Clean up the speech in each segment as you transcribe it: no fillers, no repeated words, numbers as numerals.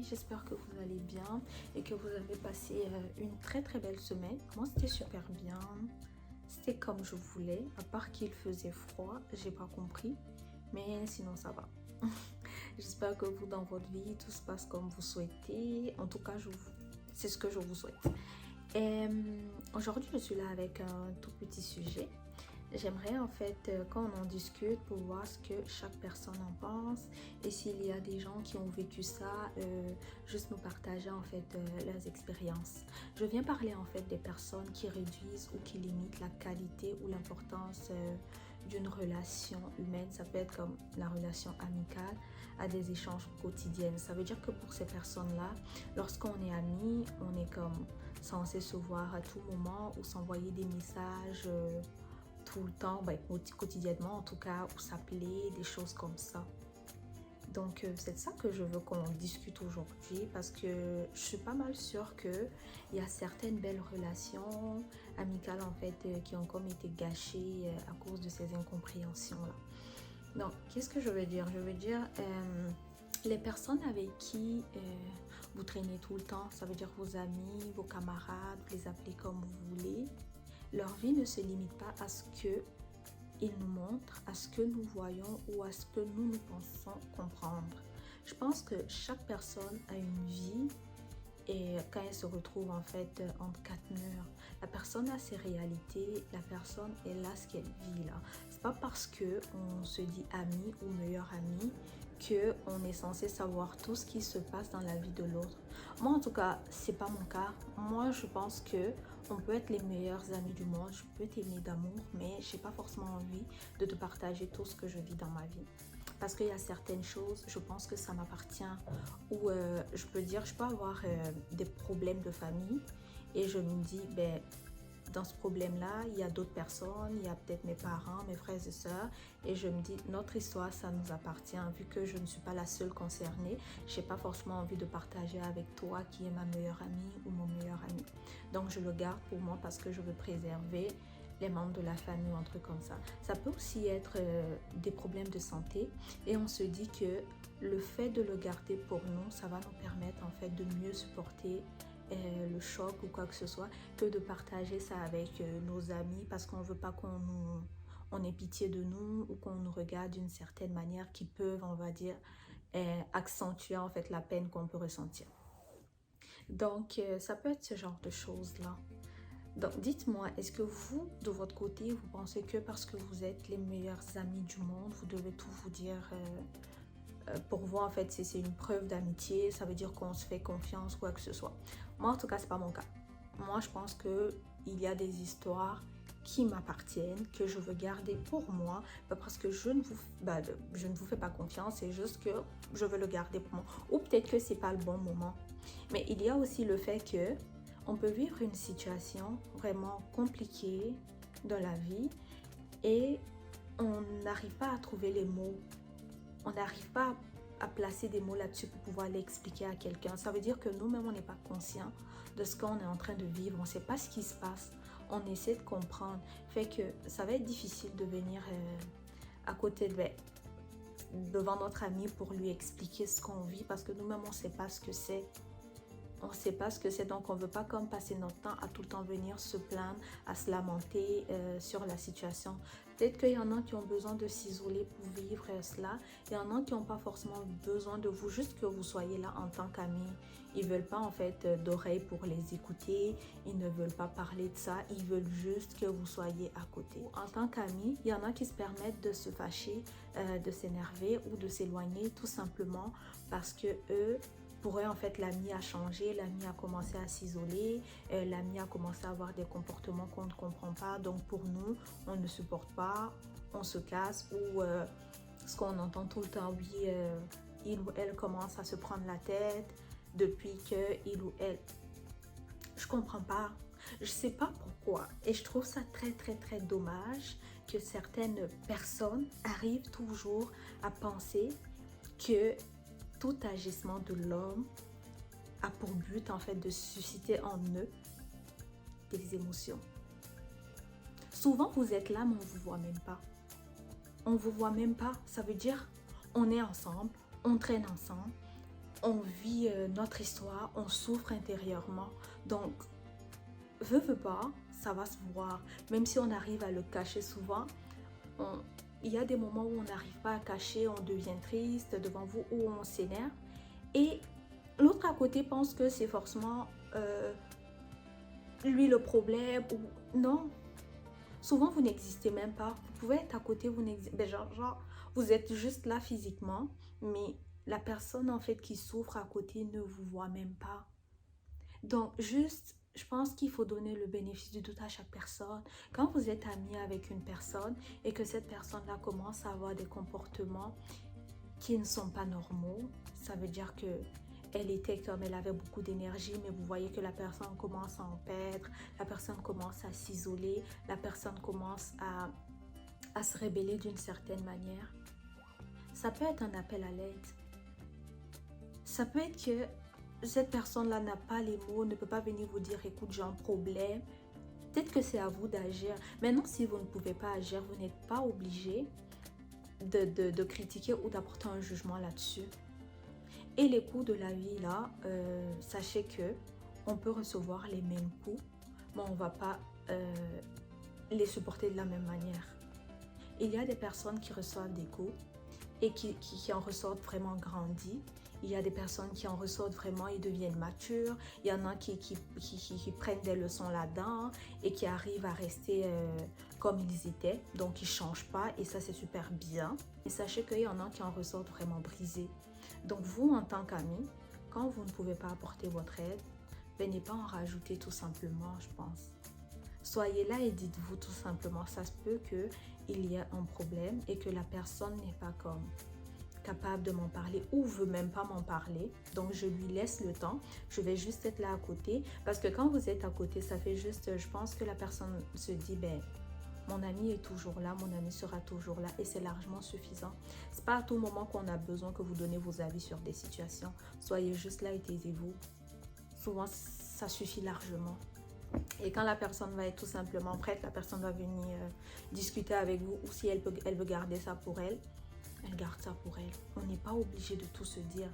j'espère que vous allez bien et que vous avez passé une très très belle semaine. Moi c'était super bien, c'était comme je voulais, à part qu'il faisait froid, j'ai pas compris, mais sinon ça va. J'espère que vous dans votre vie tout se passe comme vous souhaitez, en tout cas c'est ce que je vous souhaite. Et aujourd'hui je suis là avec un tout petit sujet. J'aimerais en fait qu'on en discute pour voir ce que chaque personne en pense et s'il y a des gens qui ont vécu ça, juste nous partager en fait leurs expériences. Je viens parler en fait des personnes qui réduisent ou qui limitent la qualité ou l'importance d'une relation humaine. Ça peut être comme la relation amicale à des échanges quotidiens. Ça veut dire que pour ces personnes-là, lorsqu'on est amis, on est comme censé se voir à tout moment ou s'envoyer des messages tout le temps, quotidiennement en tout cas, ou s'appeler, des choses comme ça. Donc c'est de ça que je veux qu'on discute aujourd'hui parce que je suis pas mal sûre qu'il y a certaines belles relations amicales en fait qui ont comme été gâchées à cause de ces incompréhensions-là. Donc qu'est-ce que je veux dire? Je veux dire les personnes avec qui vous traînez tout le temps, ça veut dire vos amis, vos camarades, vous les appelez comme vous voulez. Leur vie ne se limite pas à ce qu'ils nous montrent, à ce que nous voyons ou à ce que nous pensons comprendre. Je pense que chaque personne a une vie et quand elle se retrouve en fait entre quatre murs, la personne a ses réalités, la personne elle a ce qu'elle vit là. C'est pas parce que on se dit ami ou meilleur ami que on est censé savoir tout ce qui se passe dans la vie de l'autre. Moi en tout cas, c'est pas mon cas. Moi je pense que on peut être les meilleurs amis du monde, je peux t'aimer d'amour, mais j'ai pas forcément envie de te partager tout ce que je vis dans ma vie. Parce qu'il y a certaines choses, je pense que ça m'appartient, ou je peux dire, je peux avoir des problèmes de famille et je me dis, ben, dans ce problème-là, il y a d'autres personnes, il y a peut-être mes parents, mes frères et sœurs, et je me dis, notre histoire, ça nous appartient, vu que je ne suis pas la seule concernée, je n'ai pas forcément envie de partager avec toi qui est ma meilleure amie ou mon meilleur ami. Donc, je le garde pour moi parce que je veux préserver les membres de la famille ou un truc comme ça. Ça peut aussi être des problèmes de santé et on se dit que le fait de le garder pour nous, ça va nous permettre en fait de mieux supporter le choc ou quoi que ce soit que de partager ça avec nos amis parce qu'on veut pas on ait pitié de nous ou qu'on nous regarde d'une certaine manière qui peuvent, on va dire, accentuer en fait la peine qu'on peut ressentir. Donc, ça peut être ce genre de choses-là. Donc, dites-moi, est-ce que vous, de votre côté, vous pensez que parce que vous êtes les meilleurs amis du monde, vous devez tout vous dire pour vous, en fait, c'est une preuve d'amitié, ça veut dire qu'on se fait confiance, quoi que ce soit. Moi, en tout cas, c'est pas mon cas. Moi, je pense qu'il y a des histoires qui m'appartiennent, que je veux garder pour moi, pas parce que je ne vous fais pas confiance, c'est juste que je veux le garder pour moi. Ou peut-être que c'est pas le bon moment. Mais il y a aussi le fait que on peut vivre une situation vraiment compliquée dans la vie et on n'arrive pas à trouver les mots. On n'arrive pas à placer des mots là-dessus pour pouvoir l'expliquer à quelqu'un. Ça veut dire que nous-mêmes, on n'est pas conscient de ce qu'on est en train de vivre. On ne sait pas ce qui se passe. On essaie de comprendre. Fait que ça va être difficile de venir à côté devant notre ami pour lui expliquer ce qu'on vit parce que nous-mêmes, on ne sait pas ce que c'est. On ne sait pas ce que c'est, donc on ne veut pas comme passer notre temps à tout le temps venir se plaindre, à se lamenter sur la situation. Peut-être qu'il y en a qui ont besoin de s'isoler pour vivre cela. Il y en a qui n'ont pas forcément besoin de vous, juste que vous soyez là en tant qu'amis. Ils ne veulent pas en fait d'oreilles pour les écouter. Ils ne veulent pas parler de ça. Ils veulent juste que vous soyez à côté. En tant qu'amis, il y en a qui se permettent de se fâcher, de s'énerver ou de s'éloigner tout simplement parce que eux, pour eux, en fait, l'ami a changé, l'ami a commencé à s'isoler, l'ami a commencé à avoir des comportements qu'on ne comprend pas. Donc, pour nous, on ne supporte pas, on se casse ou ce qu'on entend tout le temps, oui, il ou elle commence à se prendre la tête depuis que il ou elle... Je comprends pas, je sais pas pourquoi. Et je trouve ça très, très, très dommage que certaines personnes arrivent toujours à penser que tout agissement de l'homme a pour but en fait de susciter en eux des émotions. Souvent vous êtes là mais on vous voit même pas. On vous voit même pas, ça veut dire on est ensemble, on traîne ensemble, on vit notre histoire, on souffre intérieurement. Donc, veut pas, ça va se voir. Même si on arrive à le cacher souvent, il y a des moments où on n'arrive pas à cacher, on devient triste devant vous ou on s'énerve. Et l'autre à côté pense que c'est forcément lui le problème ou non. Souvent, vous n'existez même pas. Vous pouvez être à côté, vous n'existez, ben, genre, vous êtes juste là physiquement, mais la personne en fait qui souffre à côté ne vous voit même pas. Donc, juste, je pense qu'il faut donner le bénéfice du doute à chaque personne. Quand vous êtes ami avec une personne et que cette personne-là commence à avoir des comportements qui ne sont pas normaux, ça veut dire que elle était comme elle avait beaucoup d'énergie, mais vous voyez que la personne commence à en perdre, la personne commence à s'isoler, la personne commence à se rébeller d'une certaine manière. Ça peut être un appel à l'aide. Ça peut être que cette personne-là n'a pas les mots, ne peut pas venir vous dire, écoute, j'ai un problème. Peut-être que c'est à vous d'agir. Maintenant, si vous ne pouvez pas agir, vous n'êtes pas obligé de critiquer ou d'apporter un jugement là-dessus. Et les coups de la vie, là, sachez que on peut recevoir les mêmes coups, mais on ne va pas les supporter de la même manière. Il y a des personnes qui reçoivent des coups et qui en ressortent vraiment grandis. Il y a des personnes qui en ressortent vraiment et deviennent matures. Il y en a qui prennent des leçons là-dedans et qui arrivent à rester comme ils étaient. Donc, ils ne changent pas et ça, c'est super bien. Et sachez qu'il y en a qui en ressortent vraiment brisés. Donc, vous, en tant qu'ami, quand vous ne pouvez pas apporter votre aide, venez pas en rajouter tout simplement, je pense. Soyez là et dites-vous tout simplement, ça se peut qu'il y ait un problème et que la personne n'est pas comme capable de m'en parler ou veut même pas m'en parler. Donc, je lui laisse le temps. Je vais juste être là à côté. Parce que quand vous êtes à côté, ça fait juste, je pense que la personne se dit, ben, mon ami est toujours là, mon ami sera toujours là et c'est largement suffisant. C'est pas à tout moment qu'on a besoin que vous donnez vos avis sur des situations. Soyez juste là et taisez-vous. Souvent, ça suffit largement. Et quand la personne va être tout simplement prête, la personne va venir discuter avec vous ou si elle veut garder ça pour elle, elle garde ça pour elle. On n'est pas obligé de tout se dire.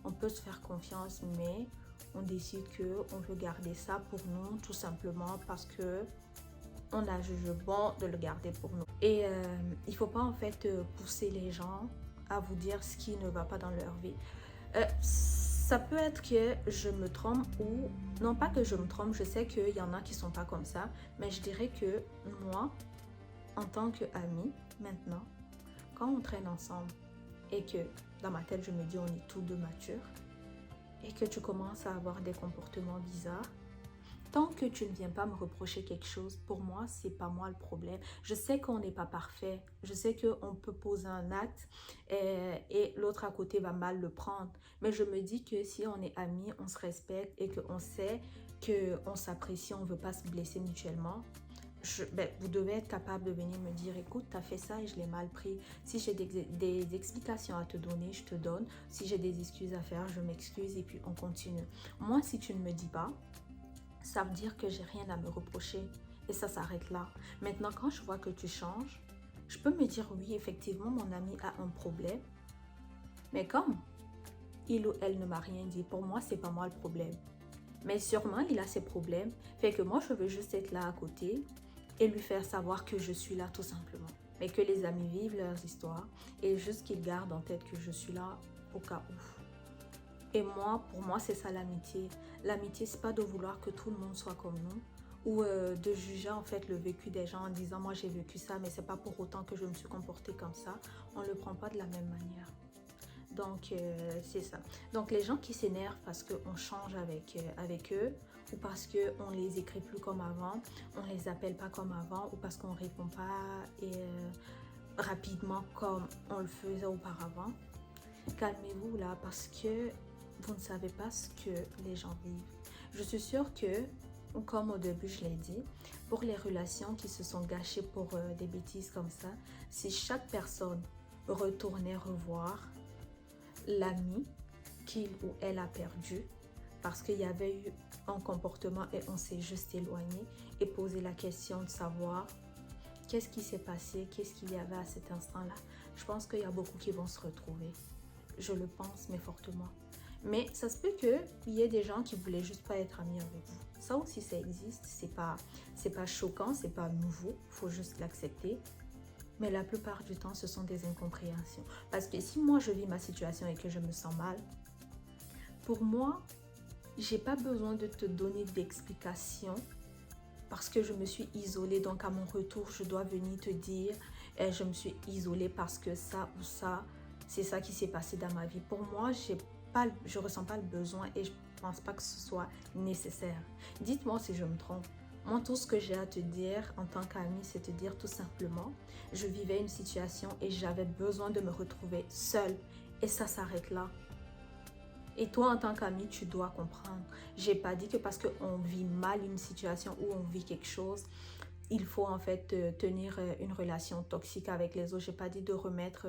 On peut se faire confiance, mais on décide qu'on veut garder ça pour nous tout simplement parce que on a jugé bon de le garder pour nous. Et il ne faut pas en fait pousser les gens à vous dire ce qui ne va pas dans leur vie. Ça peut être que je me trompe ou... Non, pas que je me trompe, je sais qu'il y en a qui ne sont pas comme ça, mais je dirais que moi, en tant qu'amie, maintenant, quand on traîne ensemble et que dans ma tête, je me dis on est tous deux matures et que tu commences à avoir des comportements bizarres, tant que tu ne viens pas me reprocher quelque chose, pour moi, c'est pas moi le problème. Je sais qu'on n'est pas parfait. Je sais qu'on peut poser un acte et l'autre à côté va mal le prendre. Mais je me dis que si on est amis, on se respecte et qu'on sait qu'on s'apprécie, on ne veut pas se blesser mutuellement, vous devez être capable de venir me dire, écoute, tu as fait ça et je l'ai mal pris. Si j'ai des explications à te donner, je te donne. Si j'ai des excuses à faire, je m'excuse et puis on continue. Moi, si tu ne me dis pas, ça veut dire que j'ai rien à me reprocher et ça s'arrête là. Maintenant, quand je vois que tu changes, je peux me dire oui, effectivement, mon ami a un problème. Mais comme il ou elle ne m'a rien dit, pour moi, c'est pas moi le problème. Mais sûrement, il a ses problèmes. Fait que moi, je veux juste être là à côté et lui faire savoir que je suis là tout simplement. Mais que les amis vivent leurs histoires et juste qu'ils gardent en tête que je suis là au cas où. Et moi, pour moi, c'est ça l'amitié. L'amitié, c'est pas de vouloir que tout le monde soit comme nous ou de juger en fait le vécu des gens en disant moi j'ai vécu ça, mais c'est pas pour autant que je me suis comportée comme ça. On le prend pas de la même manière. Donc, c'est ça. Donc, les gens qui s'énervent parce qu'on change avec eux ou parce qu'on ne les écrit plus comme avant, on ne les appelle pas comme avant ou parce qu'on ne répond pas rapidement comme on le faisait auparavant, calmez-vous là parce que vous ne savez pas ce que les gens vivent. Je suis sûre que, comme au début je l'ai dit, pour les relations qui se sont gâchées pour des bêtises comme ça, si chaque personne retournait revoir l'ami qu'il ou elle a perdu parce qu'il y avait eu un comportement et on s'est juste éloigné et poser la question de savoir qu'est-ce qui s'est passé, qu'est-ce qu'il y avait à cet instant-là. Je pense qu'il y a beaucoup qui vont se retrouver. Je le pense, mais fortement. Mais ça se peut qu'il y ait des gens qui voulaient juste pas être amis avec vous. Ça aussi, ça existe. C'est pas choquant, c'est pas nouveau. Il faut juste l'accepter. Mais la plupart du temps, ce sont des incompréhensions. Parce que si moi, je vis ma situation et que je me sens mal, pour moi, j'ai pas besoin de te donner d'explications parce que je me suis isolée. Donc, à mon retour, je dois venir te dire je me suis isolée parce que ça ou ça, c'est ça qui s'est passé dans ma vie. Pour moi, je ressens pas le besoin et je pense pas que ce soit nécessaire. Dites-moi si je me trompe. Moi, tout ce que j'ai à te dire en tant qu'amie, c'est te dire tout simplement, je vivais une situation et j'avais besoin de me retrouver seule. Et ça s'arrête là. Et toi, en tant qu'ami, tu dois comprendre. J'ai pas dit que parce qu'on vit mal une situation ou on vit quelque chose, il faut en fait tenir une relation toxique avec les autres. J'ai pas dit de remettre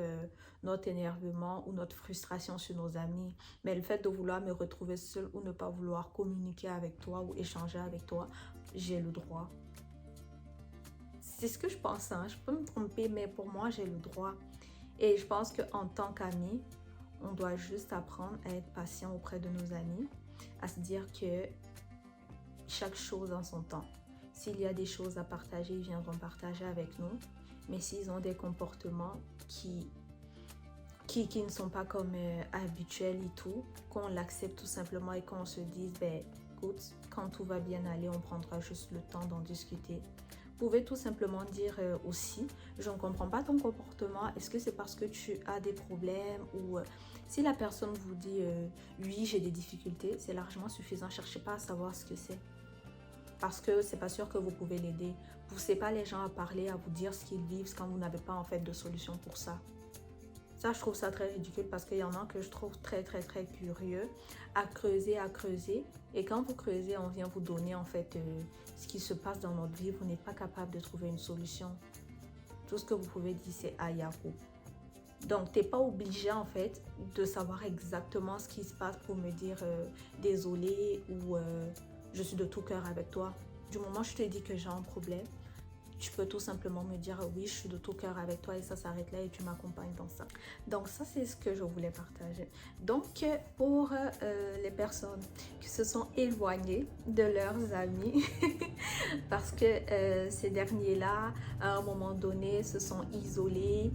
notre énervement ou notre frustration sur nos amis. Mais le fait de vouloir me retrouver seule ou ne pas vouloir communiquer avec toi ou échanger avec toi, j'ai le droit. C'est ce que je pense, hein. Je peux me tromper, mais pour moi, j'ai le droit. Et je pense qu'en tant qu'ami, on doit juste apprendre à être patient auprès de nos amis, à se dire que chaque chose en son temps. S'il y a des choses à partager, ils viendront partager avec nous. Mais s'ils ont des comportements qui ne sont pas comme habituels et tout, qu'on l'accepte tout simplement et qu'on se dise, ben, écoute, quand tout va bien aller, on prendra juste le temps d'en discuter. Vous pouvez tout simplement dire aussi, je ne comprends pas ton comportement, est-ce que c'est parce que tu as des problèmes ou si la personne vous dit oui, j'ai des difficultés, c'est largement suffisant, cherchez pas à savoir ce que c'est. Parce que c'est pas sûr que vous pouvez l'aider. Poussez pas les gens à parler, à vous dire ce qu'ils vivent quand vous n'avez pas en fait de solution pour ça. Ça, je trouve ça très ridicule parce qu'il y en a que je trouve très curieux à creuser. Et quand vous creusez, on vient vous donner en fait ce qui se passe dans notre vie. Vous n'êtes pas capable de trouver une solution. Tout ce que vous pouvez dire, c'est ayako. Donc, tu n'es pas obligé en fait de savoir exactement ce qui se passe pour me dire désolé ou je suis de tout cœur avec toi. Du moment où je te dis que j'ai un problème, tu peux tout simplement me dire oui, je suis de tout cœur avec toi et ça s'arrête là et tu m'accompagnes dans ça. Donc ça, c'est ce que je voulais partager. Donc pour les personnes qui se sont éloignées de leurs amis parce que ces derniers-là, à un moment donné, se sont isolés.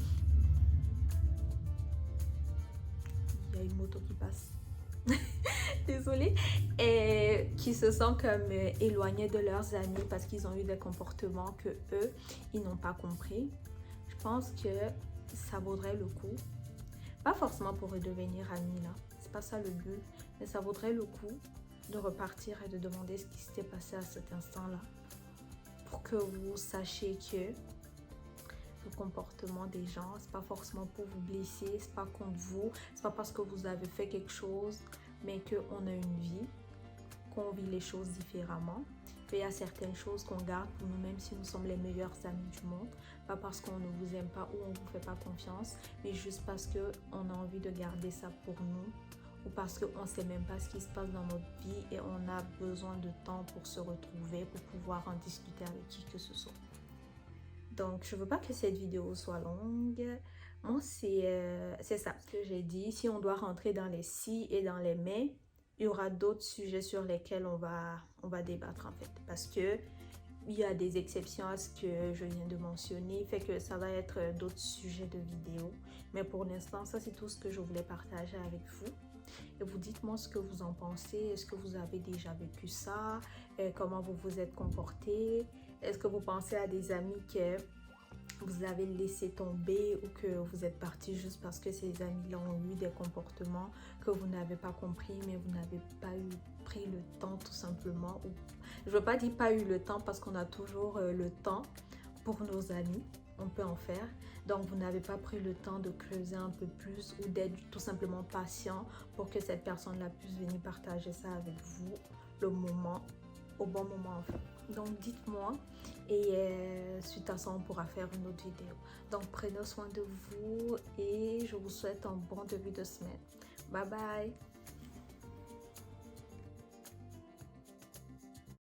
Il y a une moto qui passe. Désolée, et qui se sentent comme éloignés de leurs amis parce qu'ils ont eu des comportements que eux, ils n'ont pas compris. Je pense que ça vaudrait le coup, pas forcément pour redevenir amis là, c'est pas ça le but, mais ça vaudrait le coup de repartir et de demander ce qui s'était passé à cet instant-là pour que vous sachiez que le comportement des gens, c'est pas forcément pour vous blesser, c'est pas contre vous, c'est pas parce que vous avez fait quelque chose, mais qu'on a une vie, qu'on vit les choses différemment. Il y a certaines choses qu'on garde pour nous, même si nous sommes les meilleurs amis du monde, pas parce qu'on ne vous aime pas ou on ne vous fait pas confiance, mais juste parce qu'on a envie de garder ça pour nous ou parce qu'on ne sait même pas ce qui se passe dans notre vie et on a besoin de temps pour se retrouver, pour pouvoir en discuter avec qui que ce soit. Donc, je ne veux pas que cette vidéo soit longue. Moi, c'est ça ce que j'ai dit. Si on doit rentrer dans les si et dans les mais, il y aura d'autres sujets sur lesquels on va débattre en fait. Parce que il y a des exceptions à ce que je viens de mentionner. Fait que ça va être d'autres sujets de vidéo. Mais pour l'instant, ça c'est tout ce que je voulais partager avec vous. Et vous dites-moi ce que vous en pensez. Est-ce que vous avez déjà vécu ça? Comment vous vous êtes comporté? Est-ce que vous pensez à des amis que vous avez laissé tomber ou que vous êtes parti juste parce que ces amis-là ont eu des comportements que vous n'avez pas compris, mais vous n'avez pas pris le temps tout simplement. Je ne veux pas dire pas eu le temps parce qu'on a toujours le temps pour nos amis, on peut en faire. Donc vous n'avez pas pris le temps de creuser un peu plus ou d'être tout simplement patient pour que cette personne-là puisse venir partager ça avec vous au bon moment en fait. Donc dites-moi et suite à ça on pourra faire une autre vidéo. Donc prenez soin de vous et je vous souhaite un bon début de semaine. Bye bye.